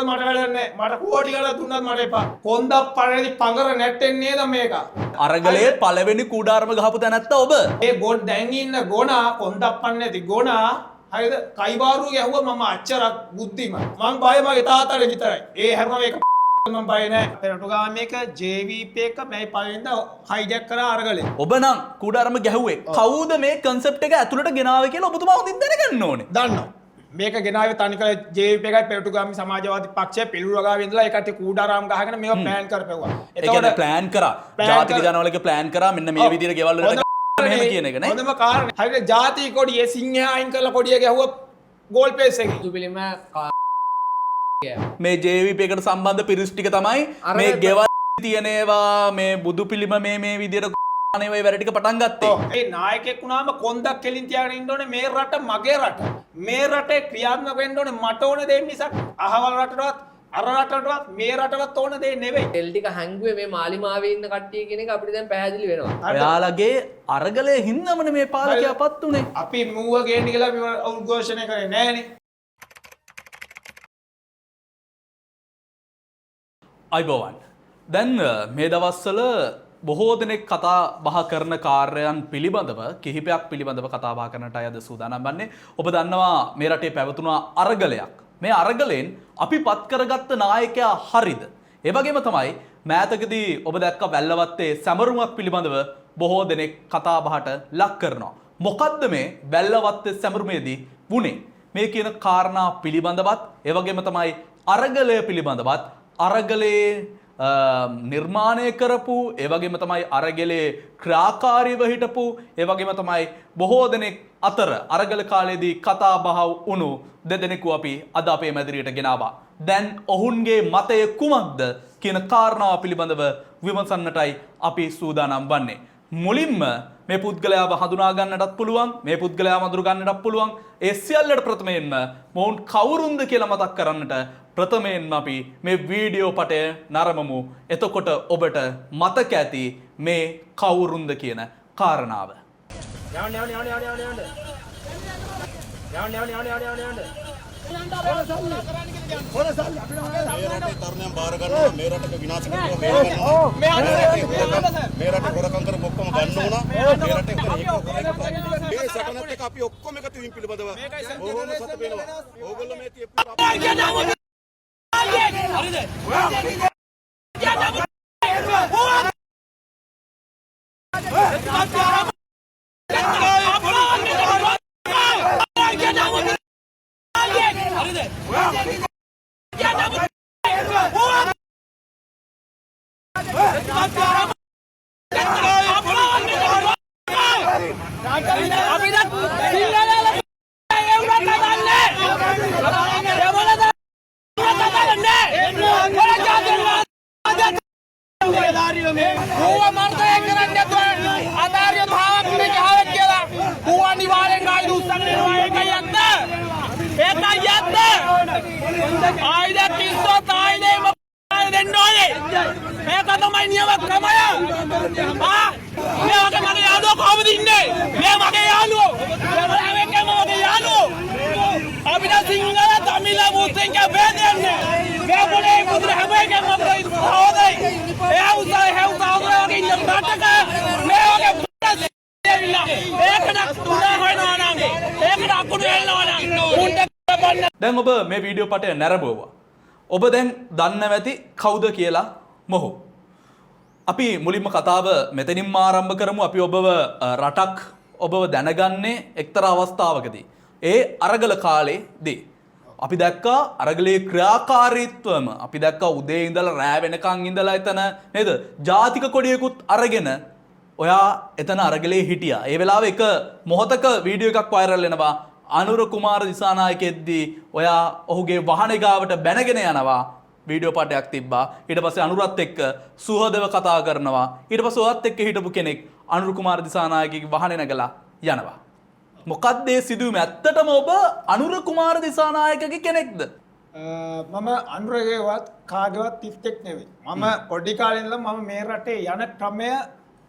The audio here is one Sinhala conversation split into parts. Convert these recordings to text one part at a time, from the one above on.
මට වැඩක් නැහැ. මට කෝටි ගණන් දුන්නත් මට එපා. කොන්දක් පරේදි පඟර නැට්ටෙන්නේ නේද මේක? අරගලේ පළවෙනි කූඩාරම ගහපු තැනත්ත ඔබ. ඒ ගොඩ දැන් ඉන්න ගොනා කොන්දක් පන්නේ නැති ගොනා හරිද? කයිබාරු ගැහුවා මම අච්චරක් බුද්ධිමත්. මං බය මගේ තාත්තට විතරයි. ඒ හැම මේක මම බය නැහැ. පෙරටුගාමේක JVP එක මේ පළවෙනිද හයිජැක් කරා අරගලේ. ඔබ නම් කූඩාරම ගැහුවේ. කවුද මේ කන්සෙප්ට් එක ඇතුළට ගෙනාවේ කියලා ඔබතුමා හොඳින් දැනගන්න ඕනේ. දන්නවා. මේක ගෙනාවේ තනිකර JVP එකයි පෙරටුගාමි සමාජවාදී පක්ෂය පිළිරුවගාවේ ඉඳලා ඒකට කූඩාරම් ගහගෙන මේක ප්ලෑන් කරපෙව්වා. ඒ කියන්නේ ප්ලෑන් කරා. ජාතික ජනවලක ප්ලෑන් කරා මෙන්න මේ විදිහට ගෙවල් වලට මෙහෙම කියන එක නේ. හොඳම කාරණේ. හරියට ජාතික කොඩියේ සිංහයා අයින් කරලා කොඩිය ගැහුවා ගෝල් පේස් එකේ. දුපිලිම මේ JVP එකට සම්බන්ධ පිරිස් ටික තමයි මේ ගෙවල් තියෙන ඒවා මේ බුදු පිළිම මේ විදිහට අනේවයි වැඩ ටික පටන් ගත්තේ. ඒ නායකයෙක් වුණාම කොන්දක් කෙලින් තියාගෙන ඉන්න ඕනේ මේ රට මගේ රට. මේ රටේ ක්‍රියාත්මක වෙන්න ඕනේ මට ඕන දේ මිසක් අහවල් රටටවත් අර රටටවත් මේ රටටවත් ඕන දේ නෙවෙයි. තෙල් ටික හැංගුවේ මේ මාලිමාවේ ඉන්න කට්ටිය කියන එක අපිට දැන් පැහැදිලි වෙනවා. ඔයාලගේ අරගලේ හින්දාමනේ මේ පාලකයාපත් උනේ. අපි මූව ගේන්න කියලා අපි උද්ඝෝෂණය කරේ නෑනේ. අයිබෝවන්. දැන් මේ දවස්වල බොහෝ දෙනෙක් කතා බහ කරන කාර්යයන් පිළිබඳව කිහිපයක් පිළිබඳව කතා බහ කරන්නට අයද සූදානම් වන්නේ. ඔබ දන්නවා මේ රටේ පැවතුණා අරගලයක්. මේ අරගලෙන් අපි පත් කරගත්ත නායකයා හරිද? ඒ වගේම තමයි මෑතකදී ඔබ දැක්ක වැල්ලවත්තේ සැමරුමක් පිළිබඳව බොහෝ දෙනෙක් කතා බහට ලක් කරනවා. මොකද්ද මේ වැල්ලවත්තේ සැමරුමේදී වුනේ? මේ කියන කාරණා පිළිබඳවත් ඒ වගේම තමයි අරගලය පිළිබඳවත් අරගලේ නිර්මාණය කරපු ඒ වගේම තමයි අරගලේ ක්‍රියාකාරීව හිටපු ඒ වගේම තමයි බොහෝ දෙනෙක් අතර අරගල කාලයේදී කතා බහ වුණු දෙදෙනෙකු අපි අද අපේ මැදිරියට ගෙනාවා. දැන් ඔවුන්ගේ මතය කුමක්ද කියන කාරණාව පිළිබඳව විමසන්නටයි අපි සූදානම් වන්නේ. මුලින්ම මේ පුද්ගලයාව හඳුනා ගන්නටත් පුළුවන්, මේ පුද්ගලයාව අඳුර ගන්නටත් පුළුවන්. ඒ සියල්ලට ප්‍රථමයෙන්ම මොවුන් කවුරුන්ද කියලා මතක් කරන්නට ප්‍රථමයෙන්ම අපි මේ වීඩියෝ පටය නරඹමු. එතකොට ඔබට මතක ඇති මේ කවුරුන්ද කියන කාරණාව. තරුණයන් බාර ගන්නවා මේ රටක විනාශ කරනවා මේ රට හොරකම් කරපු ඔක්කොම ගන්න උනා මේ රටේ මේ සටනත් එක අපි ඔක්කොම එකතු වීම පිළිබඳව බොහොම සතුට වෙනවා. ඕගොල්ලෝ මේ තියපු දැන් ඔබ මේ වීඩියෝ පටය නැරඹුවා. ඔබ දැන් දන්නව ඇති කවුද කියලා මොහු. අපි මුලින්ම කතාව මෙතනින්ම ආරම්භ කරමු. අපි ඔබව රටක් ඔබව දැනගන්නේ එක්තරා අවස්ථාවකදී. ඒ අරගල කාලේදී අපි දැක්කා අරගලේ ක්‍රියාකාරීත්වම අපි දැක්කා උදේ ඉඳලා රෑ වෙනකන් ඉඳලා එතන නේද? ජාතික කොඩියකුත් අරගෙන ඔයා එතන අරගලේ හිටියා. ඒ වෙලාවේ එක මොහොතක වීඩියෝ එකක් වෛරල් වෙනවා. අනුර කුමාර දිසානායකෙද්දී ඔයා ඔහුගේ වාහනේ ගාවට බැනගෙන යනවා. වීඩියෝ පාටයක් තිබ්බා. ඊට පස්සේ අනුරත් එක්ක සුහදව කතා කරනවා. ඊට පස්සේ ඔයත් එක්ක හිටපු කෙනෙක් අනුර කුමාර දිසානායකගේ වාහනේ නැගලා යනවා. මොකක්ද මේ සිදුවීම? ඇත්තටම ඔබ අනුර කුමාර දිසානායකගේ කෙනෙක්ද? මම අනුරගේවත් කාගේවත් තිස්තෙක් නෙවෙයි. මම පොඩි කාලේ ඉඳලා මම මේ රටේ යන ක්‍රමය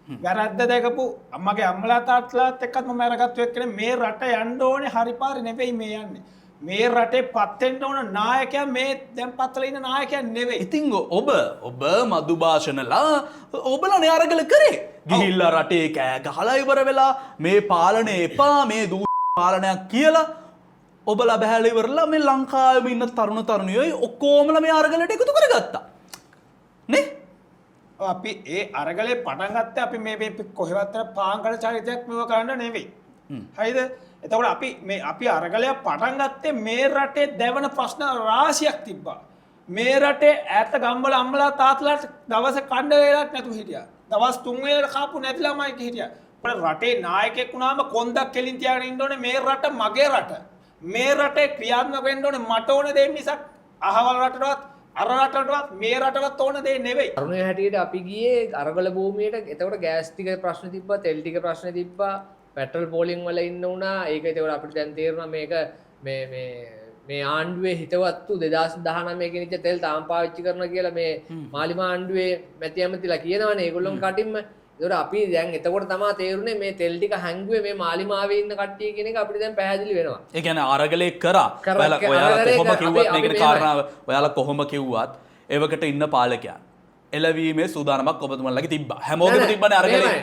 වැරද්ද දැකපු අම්මගේ අම්මලා තාත්තලාත් එක්කත් මම අරගත්තු එක්කනේ මේ රට යන්න ඕනේ හරි පාරේ නෙවෙයි මේ යන්නේ. මේ රටේ පත් වෙන්න ඕන නායකයා මේ දැන් පත්වල ඉන්න නායකයා නෙවෙයි. ඉතින් ඔබ මදු භාෂණලා ඔබලනේ අරගල කරේ. ගිහිල්ලා රටේ කෑ ගහලා ඉවර වෙලා මේ පාලනය එපා මේ දූ පාලනයක් කියලා ඔබලා බහැලා ඉවරලා මේ ලංකාවේ ඉන්න තරුණ තරුණියෝයි ඔක්කොමලා මේ අරගලට එකතු කරගත්තා. නේ? අපි ඒ අරගලේ පටන් ගත්තේ අපි මේ කොහෙවත් පාංකඩ චරිතයක් මෙව කරන්න නෙවෙයි. හරිද? එතකොට අපි අරගලය පටන් ගත්තේ මේ රටේ දැවන ප්‍රශ්න රාශියක් තිබ්බා. මේ රටේ ඈත ගම්වල අම්මලා තාත්තලාට දවස් කණ්ඩ වේලක් නැතුව හිටියා. දවස් 3 වේලට කාපු නැති ළමයි හිටියා. අපේ රටේ නායකයෙක් වුණාම කොන්දක් කෙලින් තියාගෙන ඉන්න ඕනේ මේ රට මගේ රට. මේ රටේ ක්‍රියාත්මක වෙන්න ඕනේ මට ඕන දේ මිසක් අහවල් රටටවත් අර රටටවත් මේ රටවත් ඕන දේ නෙවෙයි. තරුණය හැටියට අපි ගියේ අරගල භූමියට. එතකොට ගෑස් ටික ප්‍රශ්න තිබ්බා, තෙල් ටික ප්‍රශ්න තිබ්බා, පෙට්‍රල් පෝලිං වල ඉන්න උනා. ඒක එතකොට අපිට දැන් තේරුණා මේක මේ ආණ්ඩුවේ හිතවත්තු 2019 ගෙනිච්ච තෙල් තාම පාවිච්චි කරනවා කියලා මේ මාලිමා ආණ්ඩුවේ මැති ඇමතිලා කියනවනේ ඒගොල්ලොන් කටින්ම. ඒකට අපි දැන් එතකොට තමයි තේරුනේ මේ තෙල් ටික හැංගුවේ මේ මාලිමාවේ ඉන්න කට්ටිය කියන එක අපිට දැන් පැහැදිලි වෙනවා. ඒ කියන්නේ අරගලේ කරා. ඔයාලා කොහොම කිව්වත් මේකේ කාරණාව ඔයාලා කොහොම කිව්වත් එවකට ඉන්න පාලකයන් එළවීමේ සූදානමක් ඔබතුමන්ලගේ තිබ්බා. හැමෝගෙම තිබ්බනේ අරගලේ.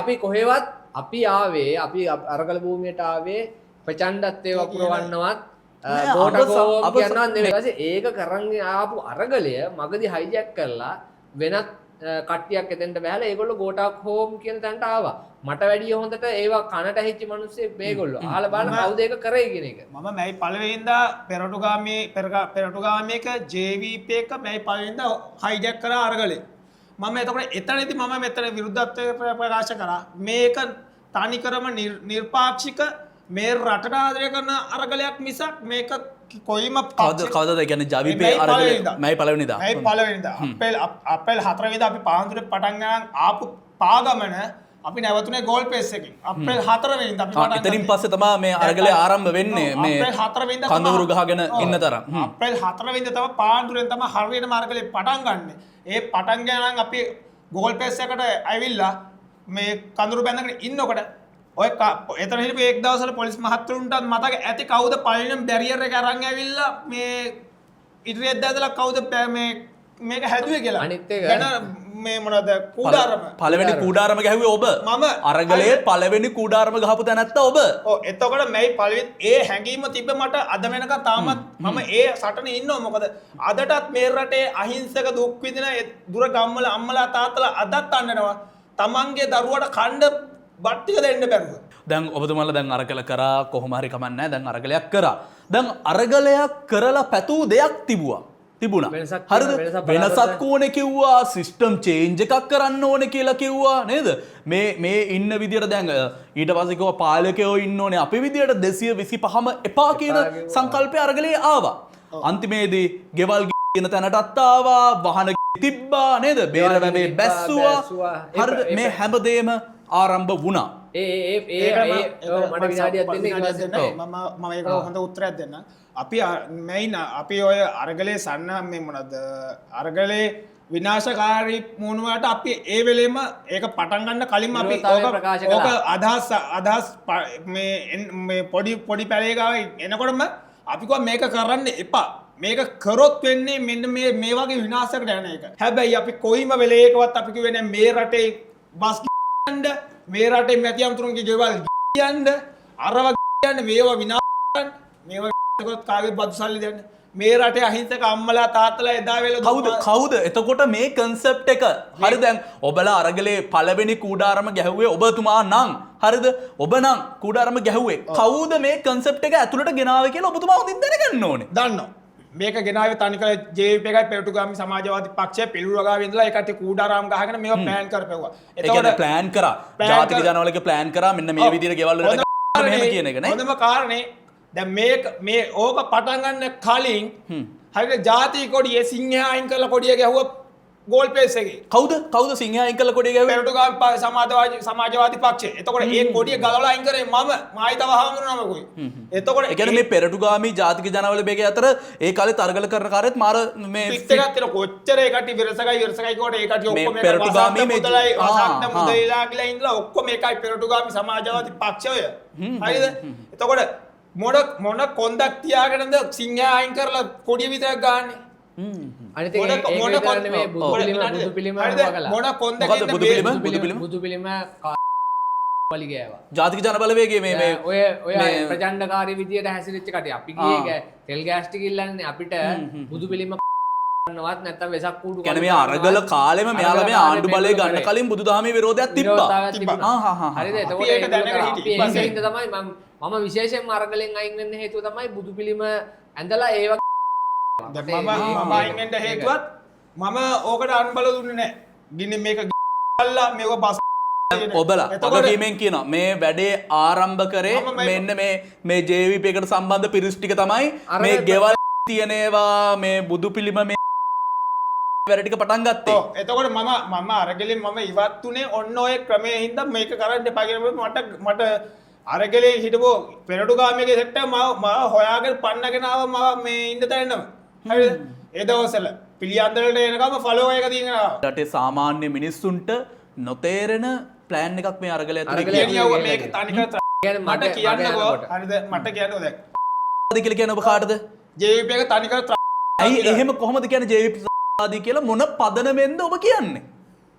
අපි කොහෙවත් අපි ආවේ අපි අරගල භූමියට ආවේ ප්‍රචණ්ඩත්වයේ වපුරවන්නවත් ගෝඨකෝ කියනවා නෙවෙයි. ඊපස්සේ ඒක කරන් ආපු අරගලය මගදී හයිජැක් කරලා වෙනත් කට්ටියක් එතෙන්ට බහැලා ඒගොල්ලෝ ගෝඨක් හෝම් කියන තැනට ආවා. මට වැඩිය හොඳට ඒවා කනට ඇහිච්ච මිනිස්සු මේගොල්ලෝ. අහලා බලන්න කවුද ඒක කරේ කියන එක. මම මැයි පළවෙනිදා පෙරටුගාමියක JVP එක මැයි පළවෙනිදා හයිජැක් කරා අරගලේ. මම එතකොට එතනදී මම මෙතන විරුද්ධත්වය ප්‍රකාශ කරා. මේක තනිකරම නිර්පාක්ෂික මේ රටට ආදරය කරන අරගලයක් මිසක් මේක කොයිම කවදද කියන්නේ ජවිපේ අරගලේ මැයි පළවෙනිදා. මැයි පළවෙනිදා අප්‍රේල් 4 වෙනිදා අපි පාන්දුරේ පටන් ගන්න ආපු පාගමන අපි නැවතුනේ ගෝල් පේස් එකකින්. අප්‍රේල් 4 වෙනිදා අපි පටන් එතනින් පස්සේ තමයි මේ අරගලේ ආරම්භ වෙන්නේ මේ අප්‍රේල් 4 වෙනිදා කඳවුරු ගහගෙන ඉන්න තරම්. අප්‍රේල් 4 වෙනිදා තමයි පාන්දුරෙන් තමයි හරියටම අරගලේ පටන් ගන්නෙ. ඒ පටන් ගන්න අපි ගෝල් පේස් එකට ඇවිල්ලා මේ කඳුරු බැඳගෙන ඉන්නකොට ඔය එතන හිටපු එක් දවසල පොලිස් මහත්තුරුන්ටත් මතක ඇති කවුද පළවෙනිම බැරියර් එක අරන් ඇවිල්ලා මේ ඉදිරියට දැදලා කවුද මේක හැදුවේ කියලා. අනිත් එක මේ මොනවද කූඩාරම පළවෙනි කූඩාරම ගැහුවේ ඔබ. මම අරගලයේ පළවෙනි කූඩාරම ගහපු තැනැත්තා ඔබ. ඔව් එතකොට මැයි පළවෙනි ඒ හැඟීම තිබ්බ මට අද වෙනකන් තාමත් මම ඒ සටනේ ඉන්නවා. මොකද අදටත් මේ රටේ අහිංසක දුක් විඳින දුර ගම්වල අම්මලා තාත්තලා අදත් අඬනවා. තමන්ගේ දරුවට කණ්ඩ බට්ටික දෙන්න බැරුව. දැන් ඔබතුමාලා දැන් අරගල කරා කොහොම හරි කමක් නැහැ. දැන් අරගලයක් කරා. දැන් අරගලයක් කරලා පැතූ දෙයක් තිබුණා. හරිද? වෙනසක් ඕනේ කිව්වා, සිස්ටම් චේන්ජ් එකක් කරන්න ඕනේ කියලා කිව්වා නේද? මේ ඉන්න විදියට දැන් ඊට පස්සේ කිව්වා පාලකයෝ ඉන්න ඕනේ අපේ විදියට 225ම එපා කියන සංකල්පය අරගලේ ආවා. අන්තිමේදී ගෙවල් කියන තැනටත් ආවා, වහන තිබ්බා නේද? බේරවැවේ බැස්සුවා. හරිද? මේ හැමදේම ආරම්භ වුණා. මට විනාඩියක් දෙන්න මම ඒක හොඳ උත්තරයක් දෙන්න. අපි ඔය අරගලේ සන්න මේ මොනවද අරගලේ විනාශකාරී මුණුවට අපි ඒ වෙලෙම ඒක පටන් ගන්න කලින් අපි ඕක අදහස් මේ පොඩි පැලේ ගාව එනකොටම අපි කිව්වා මේක කරන්න එපා. මේක කරොත් වෙන්නේ මෙන්න මේ වගේ විනාශයකට යන එක. හැබැයි අපි කොයිම වෙලේකවත් අපි කිව්වේ නෑ මේ රටේ බස් යන්න, මේ රටේ මැති අමුතුරුන්ගේ ගෙවල් යන්න, අරව යන්න, මේවා විනාශ කරන්න, මේවා කාගේ බදු සල්ලි දෙන්න. මේ රටේ අහිංසක අම්මලා තාත්තලා එදා වෙලා කවුද එතකොට මේ කන්සෙප්ට් එක හරි දැන් ඔබලා අරගලේ පළවෙනි කූඩාරම ගැහුවේ ඔබතුමා නම් හරිද ඔබ නම් කූඩාරම ගැහුවේ කවුද මේ කන්සෙප්ට් එක ඇතුළට ගෙනාවේ කියලා ඔබතුමා හොඳින් දැනගන්න ඕනේ. දන්නවා. මේක ගෙනාවේ තනිකර JVP එකයි පෙරටුගාමි සමාජවාදී පක්ෂය පිළිරුවගාවේ ඉඳලා ඒකට කූඩාරාම් ගහගෙන මේවා ප්ලෑන් කරපෙව්වා. එතකොට ප්ලෑන් කරා. ජාතික ජනවලක ප්ලෑන් කරා මෙන්න මේ විදිහට ගෙවල් වලට මෙහෙම කියන එක නේ. හොඳම කාරණේ දැන් මේ ඕක පටන් ගන්න කලින් හරියට ජාතික කොඩියේ සිංහයා අයින් කරලා කොඩිය ගැහුවා ගෝල් පේස් එකේ. කවුද සිංහයා අයින් කරලා කොඩිය ගැහුවේ? පෙරටුගාමි සමාජවාදී පක්ෂය. එතකොට ඒ කොඩිය ගලවලා අයින් කරේ මම මායිතව හාමුදුරුවෝමකුයි. එතකොට ඒ කියන්නේ මේ පෙරටුගාමි ජාතික ජනවල බේගේ අතර ඒ කාලේ තරගල කරන කාර්යත් මාර මේ ෆික්ස් එකක් තියෙන කොච්චර ඒ කටි විරසකයි කොට ඒ කටි ඔක්කොම පෙරටුගාමි මුදලයි අසන්න මුදලලා කියලා ඉඳලා ඔක්කොම ඒකයි පෙරටුගාමි සමාජවාදී පක්ෂය. හරිද? එතකොට මොන කොන්දක් තියාගෙනද සිංහයා අයින් කරලා කොඩිය විතරක් ගාන්නේ. අනිත මොන- ඒක මොන විතරක් කොන්ද- නෙමෙයි, බුදු පිළිම හරිද? බුදු පිළිම හරිද? හොවා කළා. මොන කොන්දකින්ද මොකද්ද බුදු මේ- පිළිම? බුදු පිළිම පලි ගෑවා. ජාතික ජනබලවේගේ මේ ඔය ප්‍රචණ්ඩකාරී විදියට හැසිරිච්ච කට්ටිය අපි ගියේ තෙල් ගෑස් ටික ඉල්ලන්නේ අපිට බුදු පිළිම වත් නැත්තම් වෙසක් කූඩු කැන මේ අරගල කාලෙම මෙයාලා මේ ආණ්ඩු බලය ගන්න කලින් බුදුදහමේ විරෝධයක් තිබ්බා. විරෝධතාවයක් තිබුණා. ආ හා හා. හරිද? එතකොට අපි ඒක දැනගෙන අපි හිටියේ. ඒකින්ද තමයි මම විශේෂයෙන්ම අරගලෙන් අයින් වෙන්න හේතුව තමයි බුදු පිළිම ඇඳලා ඒ වගේ දැන් මම අයින් වෙන්න හේතුවත් මම ඕකට අන්බල දුන්නේ නැහැ. ගින්න මේක ගල්ලා මේක බස් ඔබලා එතකොට- වගකීමෙන් කියනවා මේ වැඩේ ආරම්භ කරේ මම මෙන්න මේ JVP එකට සම්බන්ධ පිරිස් ටික තමයි අර මේ ගෙවල් තියෙනවා මේ බුදු පිළිම මේ වැඩ ටික පටන් ගත්තේ. ඔව් එතකොට මම අරගලෙන් මම ඉවත් උනේ ඔන්න ඔය ක්‍රමයේ හින්දා මේක කරන්න එපා කියලා මට අරගලේ හිටපු පෙරටුගාමියගේ සෙට් එක මම හොයාගෙන පන්නගෙන ආවා මම මේ ඉන්න තැනම. හරිද? ඒ දවස්වල පිළියන්දලට එනකම ෆලෝ එක දීගෙන ආවා. රටේ සාමාන්‍ය මිනිස්සුන්ට නොතේරෙන ප්ලෑන් එකක් මේ අරගලය ඇතුලේ අරගලය කියනවා. කියනවා මේක තනිකර කියන්නේ මට කියන්නකෝ යනකොට. හරිද මට කියන්නකෝ දැන් කියලා කියන්නේ ඔබ කාටද? JVP එක තනිකර ඇයි එහෙම කොහොමද කියන්නේ JVP ආදී කියලා මොන පදනමෙන්ද ඔබ කියන්නේ?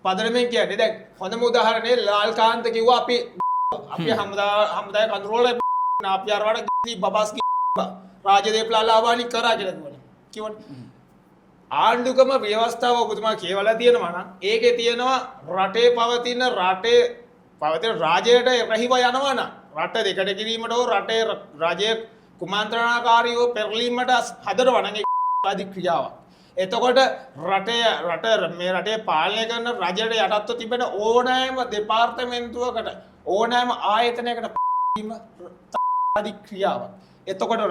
පදනමෙන් කියන්නේ දැන් හොඳම උදාහරණේ ලාල්කාන්ත කිව්වා අපි හමුදාය කඳුරවල අපි අරවට බබස් රාජදේපලාලාවානි කරා කියලා කිව්වනේ. ආණ්ඩුකම ව්‍යවස්ථාව ඔබතුමා කියවලා තියෙනවා නම් ඒකේ තියෙනවා රටේ පවතින රාජයට රහිව යනවා නම් රට දෙකට කිරීමට හෝ රටේ රාජ්‍ය කුමන්ත්‍රණාකාරීව පෙරලීමට හදනවා නම් ඒක අධික්‍රියාවක්. එතකොට මේ රටේ පාලනය කරන රජයට යටත්ව තිබෙන ඕනෑම දෙපාර්තමේන්තුවකට ඕනෑම ආයතනයකට අධික්‍රියාවක්. එතකොට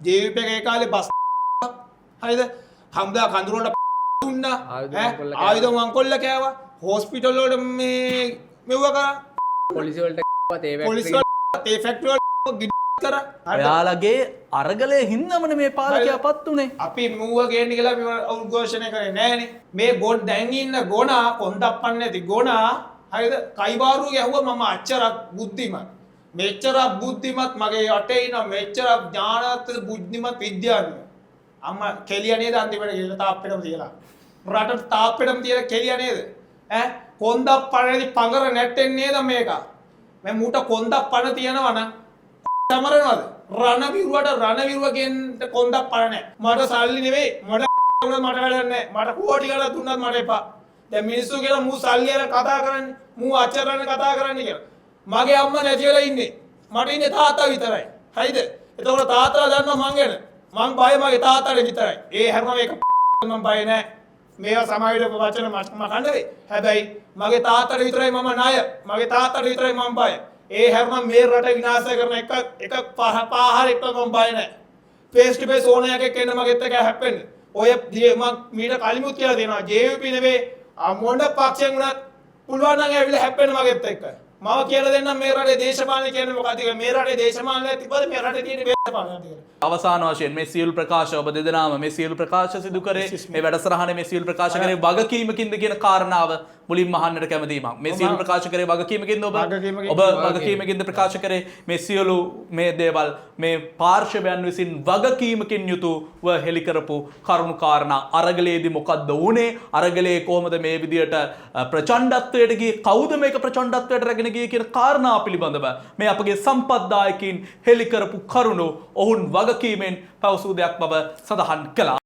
JVP එක ඒ කාලේ බස් හරිද? හම්දා කඳුරට දුන්නා. ආයුධ මංකොල්ල කෑවා. හොස්පිටල් වල මේ මෙව්ව කරා. පොලිසිය වලට ඒ පොලිස් වල ඒ ෆැක්ටරි වල ගිඩ කරා. ඔයාලගේ අරගලය හින්දාමනේ මේ පාලකයාපත් උනේ. අපි මුව ගේන්න කියලා මෙව උද්ඝෝෂණය කරේ නෑනේ. මේ ගොඩ දැන් ඉන්න ගෝනා කොන්දප්පන් නැති ගෝනා හරිද? කයිබාරු ගැහුවා මම අච්චරක් බුද්ධිමත්. මෙච්චරක් බුද්ධිමත් මගේ යටේ ඉන්න මෙච්චරක් ඥානවත් බුද්ධිමත් විද්‍යාඥයෝ. අම්මා කෙලිය නේද අන්තිමට ගිහලා තාප්පෙටම තියලා. රට තාප්පෙටම තියලා කෙලිය නේද? ඈ කොන්දප්පන් නැති පඟර නැට්ටෙන්නේ නේද මේක? මේ මූට කොන්දප්පන තියනවා නම් සමරනවාද? රණවිරුව කියන්න කොන්දප්පන නැහැ. මට සල්ලි නෙවෙයි මට වැඩක් නැහැ. මට කෝටි ගණන් දුන්නත් මට එපා. දැන් මිනිස්සු කියලා මූ සල්ලි අර කතා කරන්නේ. මූ අච්චරන කතා කරන්නේ කියලා. මගේ අම්මා නැති වෙලා ඉන්නේ. මට ඉන්නේ තාත්තා විතරයි. හරිද? එතකොට තාත්තලා දන්නවා මං ගැන. මං බය මගේ තාත්තට විතරයි. ඒ හැම මේක මං බය නැහැ. මේවා සමාජයට වචන මම කන්නේ. හැබැයි මගේ තාත්තට විතරයි මම ණය. මගේ තාත්තට විතරයි මම බය. ඒ හැම මේ රට විනාශ කරන එක පාහර එක මම බය නැහැ. ෆේස් ටු ෆේස් ඕන එකක් එන්න මගෙත් එක හැප්පෙන්න. ඔය මම මීට කලිමුත් කියලා දෙනවා JVP නෙවෙයි මොන පක්ෂයෙන් වුණත් පුළුවන් නම් ඇවිල්ලා හැප්පෙන්න මගෙත් එක්ක. මම කියලා දෙන්නම් මේ රටේ දේශපාලනය කියන්නේ මොකක්ද කියලා. මේ රටේ දේශපාලනය තිබ්බද මේ රටේ තියෙන දේශපාලනය කියලා. අවසාන වශයෙන් මේ සියලු ප්‍රකාශ ඔබ දෙදෙනාම මේ සියලු ප්‍රකාශ සිදු කරේ මේ වැඩසටහනේ මේ සියලු ප්‍රකාශ කරේ වගකීමකින්ද කියන කාරණාව මුලින්ම අහන්නට කැමතියි මම. මේ සියලු ප්‍රකාශ කරේ වගකීමකින්ද ඔබ වගකීමකින්ද ප්‍රකාශ කරේ මේ සියලු මේ දේවල් මේ පාර්ශවයන් විසින් වගකීමකින් යුතුව හෙළි කරපු කරුණු කාරණා අරගලයේදී මොකද්ද වුනේ? අරගලයේ කොහොමද මේ විදියට ප්‍රචණ්ඩත්වයට ගියේ? කවුද මේක ප්‍රචණ්ඩත්වයට රැගෙන ගියේ කියන කාරණා පිළිබඳව මේ අපගේ සම්පත්දායකින් හෙළි කරපු කරුණු ඔවුන් වගකීමෙන් පැවසූ දෙයක් බව සඳහන් කළා.